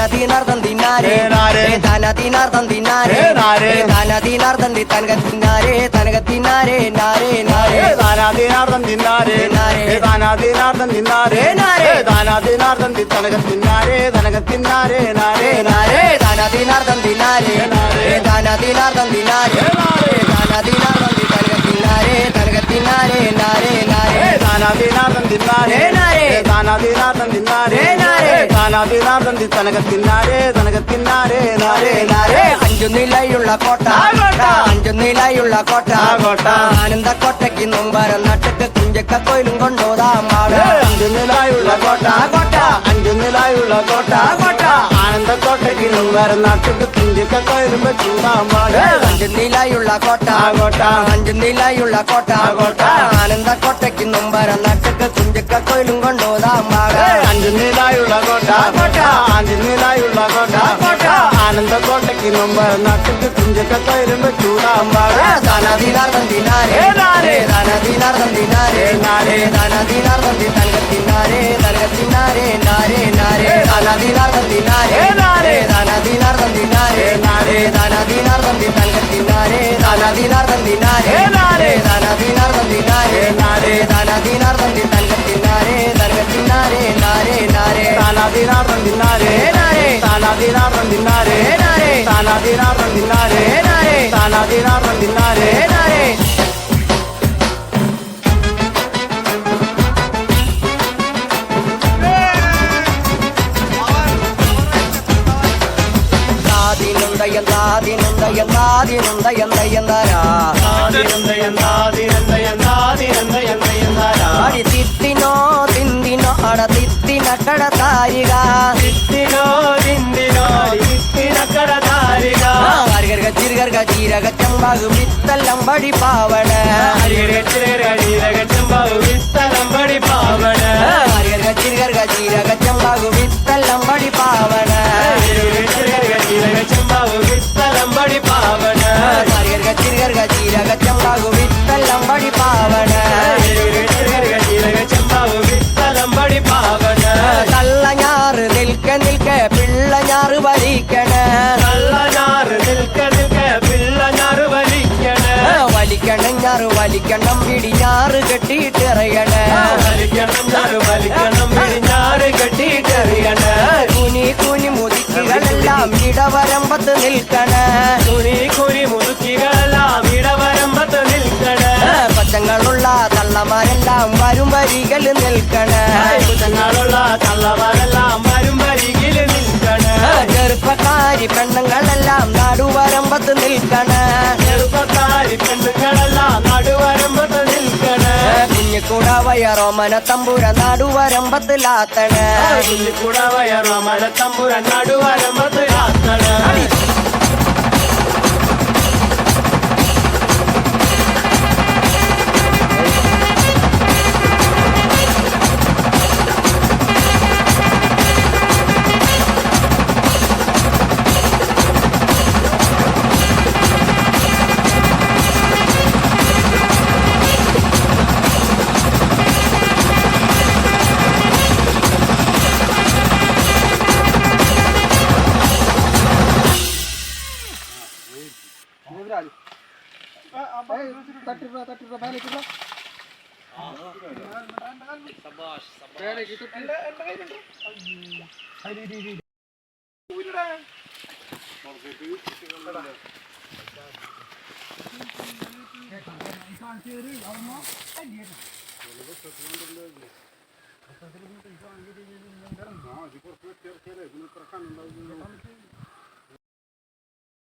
ധനദീനാർദ്ദം ദിനാരേ ധനദീനാർദ്ദം ദിനാരേ ധനദീനാർദ്ദം the തനകത്തിനാരേ തനകത്തിനാരേ നാരേ നാരേ ധനദീനാർദ്ദം ദിനാരേ ധനദീനാർദ്ദം ദിനാരേ ധനദീനാർദ്ദം the തനകത്തിനാരേ തനകത്തിനാരേ നാരേ നാരേ ധനദീനാർദ്ദം ദിനാരേ ധനദീനാർദ്ദം ദിനാരേ ധനദീനാർദ്ദം the തനകത്തിനാരേ തനകത്തിനാരേ നാരേ നാരേ ധനദീനാർദ്ദം ദിനാരേ ധനദീനാർദ്ദം ദിനാരേ ധനദീനാർദ്ദം the തനകത്തിനാരേ തനകത്തിനാരേ നാരേ നാരേ അഞ്ചു നിലയുള്ള കോട്ട അഞ്ചു നിലയുള്ള കോട്ട ആനന്ദക്കോട്ടയ്ക്ക് മുമ്പരം നട്ടക്ക് കുഞ്ചക്ക കോയിലും കൊണ്ടോതാം അഞ്ചു നിലയുള്ള കോട്ട അഞ്ചു നിലയുള്ള കോട്ട ആനന്ദക്കോട്ടയ്ക്ക് മുമ്പരം നട്ടക്ക് കുഞ്ചക്ക കോയിലും ചൂടാമ്പാട് അഞ്ചു നിലയുള്ള കോട്ട അഞ്ചു നിലയുള്ള കോട്ട ആനന്ദക്കോട്ടയ്ക്ക് മുമ്പരം നട്ടക്ക് കുഞ്ചക്ക കോയിലും കൊണ്ടോതാം അഞ്ചു നിലയുള്ള കോട്ട അഞ്ചു നിലയുള്ള കോട്ട ആനന്ദക്കോട്ടയ്ക്ക് മുമ്പരം നട്ടക്ക് കുഞ്ചക്ക കോയിലും ചൂടാമ്പാട് ധനദീനാർദ്ദം ദിനാരേ ധനദീനാർദ്ദം ദിനാരേ ധനദീനാർദ്ദം ദി തനകത്തിനാരേ തനകത്തിനാരേ നാരേ നാരേ ധനദീനാർദ്ദം ദിനാരേ ധനദീനാർദ്ദം ദിനാരേ ധനദീനാർദ്ദം ദി തനകത്തിനാരേ ധനദീനാർദ്ദം ദിനാരേ ധനദീനാർദ്ദം ദിനാരേ ധനദീനാർദ്ദം ദി തനകത്തിനാരേ തനകത്തിനാരേ നാരേ നാരേ ധനദീനാർദ്ദം ദിനാരേ ധനദീനാർദ്ദം ദിനാരേ ധനദീനാർദ്ദം ദിനാരേ ധനദീനാർദ്ദം ദിനാരേ അടി തിത്തിനോ തിന്തിനോ അട തിത്തിനക്കട താരിക അരികർഗ ചിരുകർഗ ചീരക ചമ്പാകു വിത്തല്ലം വഴി പാവണ അരികർഗ ചിരുകർഗ ചീരക ചമ്പാകു വിത്തല്ലം വഴി പാവണ അരികർഗ ചിരുകർഗ ചീരക ചമ്പാകു വിത്തല്ലം വഴി പാവണ കള്ളഞ്ഞാറ് നിൽക്ക നിൽക്ക പിള്ളഞ്ഞാറ് വലിക്കണ വലിക്കണം ഞാറ് വലിക്കണം പിടിഞ്ഞാറ് കെട്ടിയിട്ടെറിയണ കുനി കുനി മുതുക്കികളെല്ലാം ഇടവരമ്പത്ത് നിൽക്കണ പച്ചങ്ങളുള്ള തള്ളമാരെല്ലാം വരും വരികൾ നിൽക്കണ ചെറുപ്പക്കാരി പെണ്ണുങ്ങളെല്ലാം നടുവരമ്പത്ത് നിൽക്കണ കുഞ്ഞിക്കൂട വയറോമന തമ്പുര നടുവരമ്പത്തിലാത്തണ